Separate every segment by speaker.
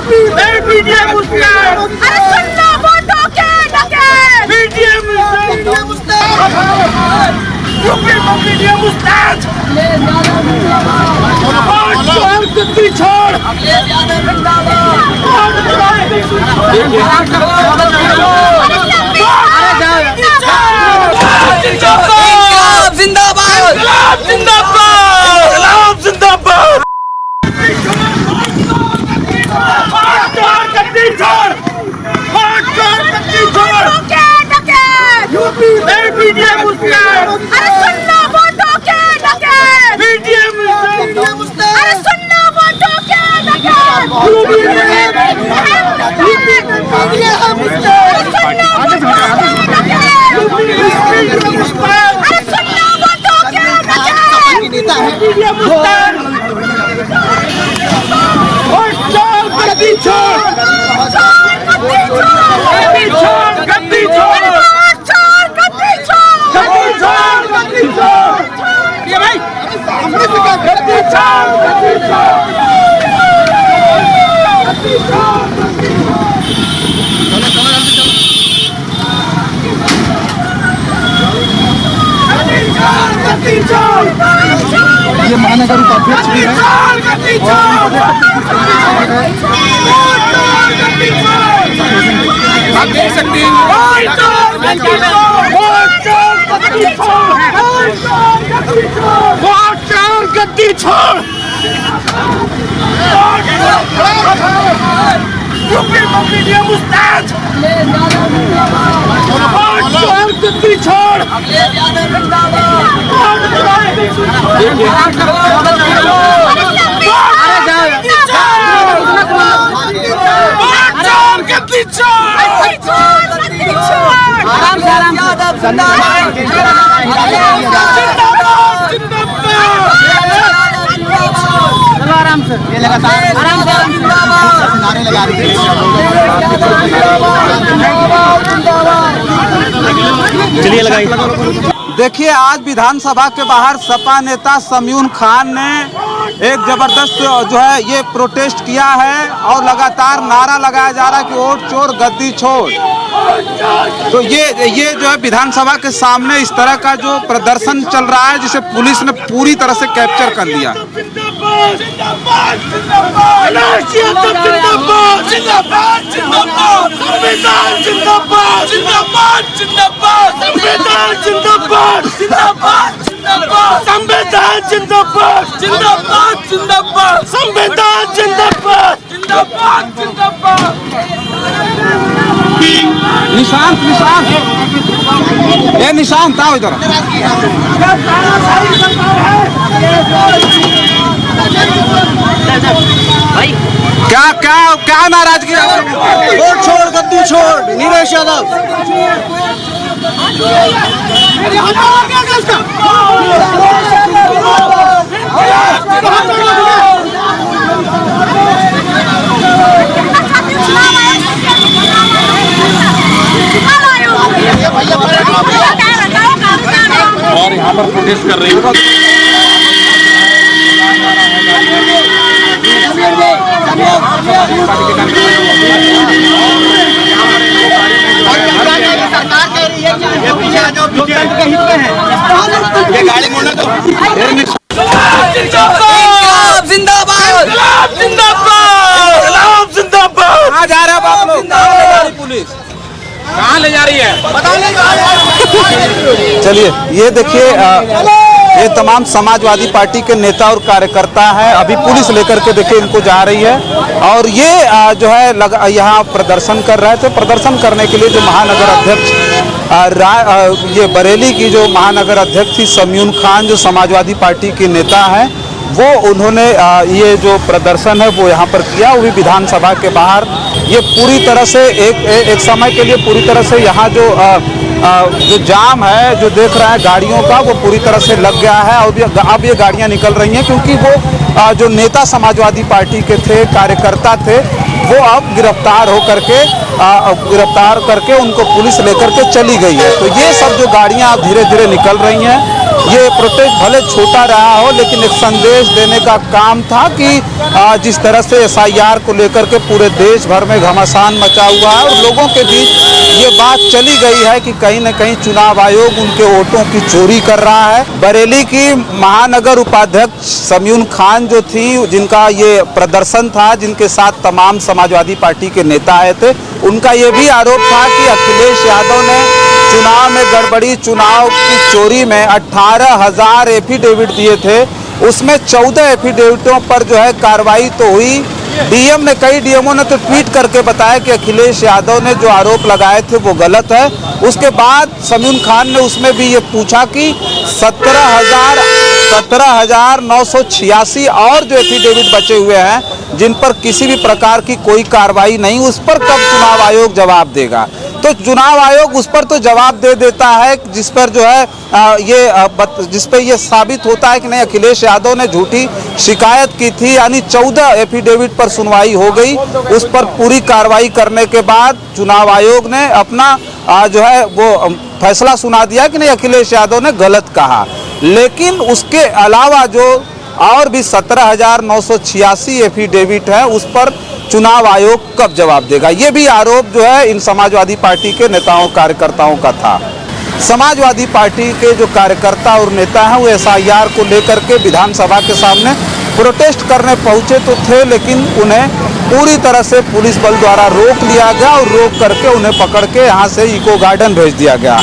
Speaker 1: PTM अरे सुनना वोटों के डके पीटीएम यूपी में पीटीएम मुस्ताद गद्दी छोड़ जिंदाबाद जिंदाबाद जिंदाबाद जिंदाबाद गद्दी छोड़ यूपी में पीटीएम मुस्ताद अरे सुनना वोटों के डके पीटीएम अरे सुनना वोटों के डके यूपी में पीटीएम मुस्ताद अरे सुनना वोटों के डके नेता है पीटीएम मुस्ताद गद्दी छोड़ गद्दी छोड़ ये भाई गद्दी छोड़
Speaker 2: ये महानगर उपाध्यक्ष भी है
Speaker 1: आप देख सकते हैं गद्दी छोड़ यूपी में पीटीएम मुस्ताद गद्दी छोड़
Speaker 2: आराम से ये लगातार आराम से नारे लगा रही है।
Speaker 3: चलिए लगाइए।
Speaker 4: देखिए, आज विधानसभा के बाहर सपा नेता समयून खान ने एक जबरदस्त जो है ये प्रोटेस्ट किया है और लगातार नारा लगाया जा रहा है कि वोट चोर गद्दी छोड़। तो ये जो है विधानसभा के सामने इस तरह का जो प्रदर्शन चल रहा है जिसे पुलिस ने पूरी तरह से कैप्चर कर लिया।
Speaker 1: संविधान जिंदाबाद जिंदाबाद जिंदाबाद संविधान जिंदाबाद जिंदाबाद जिंदाबाद
Speaker 4: निशांत निशांत ये निशांत आओ इधर। क्या क्या क्या नाराजगी?
Speaker 2: वोट छोड़ गद्दी छोड़ नीलेश यादव।
Speaker 3: और यहाँ पर प्रोटेस्ट कर रही है।
Speaker 2: ये गाड़ी मोड़ना तो
Speaker 1: जिंदाबाद जिंदाबाद जिंदाबाद।
Speaker 4: कहाँ जा रहे हो आप लोग?
Speaker 3: पुलिस कहाँ ले जा रही है?
Speaker 4: चलिए, ये देखिए ये तमाम समाजवादी पार्टी के नेता और कार्यकर्ता हैं। अभी पुलिस लेकर के देखिए इनको जा रही है और ये जो है यहाँ प्रदर्शन कर रहे थे। प्रदर्शन करने के लिए जो महानगर अध्यक्ष ये बरेली की जो महानगर अध्यक्ष थी समयून खान, जो समाजवादी पार्टी की नेता हैं, वो उन्होंने ये जो प्रदर्शन है वो यहाँ पर किया, वो भी विधानसभा के बाहर। ये पूरी तरह से एक समय के लिए पूरी तरह से यहाँ जो जाम है जो देख रहा है गाड़ियों का, वो पूरी तरह से लग गया है। और अब ये गाड़ियाँ निकल रही हैं क्योंकि वो जो नेता समाजवादी पार्टी के थे, कार्यकर्ता थे, वो अब गिरफ्तार करके उनको पुलिस लेकर के चली गई है। तो ये सब जो गाड़ियाँ धीरे धीरे निकल रही हैं ये प्रोटेस्ट भले छोटा रहा हो, लेकिन एक संदेश देने का काम था कि जिस तरह से SIR को लेकर के पूरे देश भर में घमासान मचा हुआ है और लोगों के बीच ये बात चली गई है कि कहीं न कहीं चुनाव आयोग उनके वोटों की चोरी कर रहा है। बरेली की महानगर उपाध्यक्ष समयून खान जो थी, जिनका ये प्रदर्शन था, जिनके साथ तमाम समाजवादी पार्टी के नेता आए थे, उनका ये भी आरोप था कि अखिलेश यादव ने चुनाव में गड़बड़ी, चुनाव की चोरी में 18,000 एफिडेविट दिए थे, उसमें 14 एफिडेविटों पर जो है कार्रवाई तो हुई। डीएम ने, कई डीएमओ ने तो ट्वीट करके बताया कि अखिलेश यादव ने जो आरोप लगाए थे वो गलत है। उसके बाद समयून खान ने उसमें भी ये पूछा कि 17,986 और जो एफिडेविट बचे हुए हैं, जिन पर किसी भी प्रकार की कोई कार्रवाई नहीं, उस पर कब चुनाव आयोग जवाब देगा। तो चुनाव आयोग उस पर तो जवाब दे देता है जिस पर जो है जिस पर ये साबित होता है कि नहीं, अखिलेश यादव ने झूठी शिकायत की थी, यानी 14 एफिडेविट पर सुनवाई हो गई। उस पर पूरी कार्रवाई करने के बाद चुनाव आयोग ने अपना जो है वो फैसला सुना दिया कि नहीं, अखिलेश यादव ने गलत कहा। लेकिन उसके अलावा जो और भी 17,986 एफिडेविट है, उस पर चुनाव आयोग कब जवाब देगा, ये भी आरोप जो है इन समाजवादी पार्टी के नेताओं कार्यकर्ताओं का था। समाजवादी पार्टी के जो कार्यकर्ता और नेता हैं वो SIR को लेकर के विधानसभा के सामने प्रोटेस्ट करने पहुंचे तो थे, लेकिन उन्हें पूरी तरह से पुलिस बल द्वारा रोक लिया गया और रोक करके उन्हें पकड़ के यहाँ से इको गार्डन भेज दिया गया।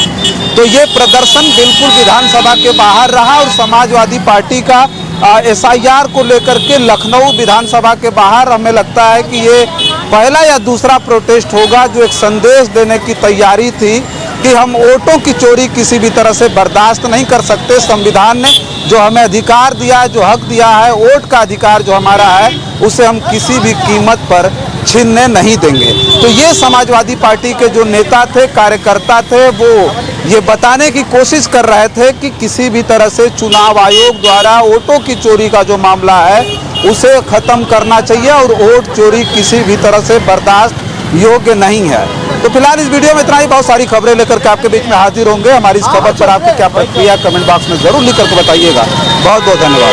Speaker 4: तो ये प्रदर्शन बिल्कुल विधानसभा के बाहर रहा और समाजवादी पार्टी का SIR को लेकर के लखनऊ विधानसभा के बाहर हमें लगता है कि ये पहला या दूसरा प्रोटेस्ट होगा जो एक संदेश देने की तैयारी थी कि हम वोटों की चोरी किसी भी तरह से बर्दाश्त नहीं कर सकते। संविधान ने जो हमें अधिकार दिया है, जो हक दिया है, वोट का अधिकार जो हमारा है, उसे हम किसी भी कीमत पर छीनने नहीं देंगे। तो ये समाजवादी पार्टी के जो नेता थे, कार्यकर्ता थे, वो ये बताने की कोशिश कर रहे थे कि किसी भी तरह से चुनाव आयोग द्वारा वोटों की चोरी का जो मामला है उसे ख़त्म करना चाहिए और वोट चोरी किसी भी तरह से बर्दाश्त योग्य नहीं है। तो फिलहाल इस वीडियो में इतना ही। बहुत सारी खबरें लेकर के आपके बीच में हाजिर होंगे। हमारी इस खबर पर आपकी क्या प्रतिक्रिया कमेंट बॉक्स में जरूर लिख करके बताइएगा। बहुत बहुत धन्यवाद।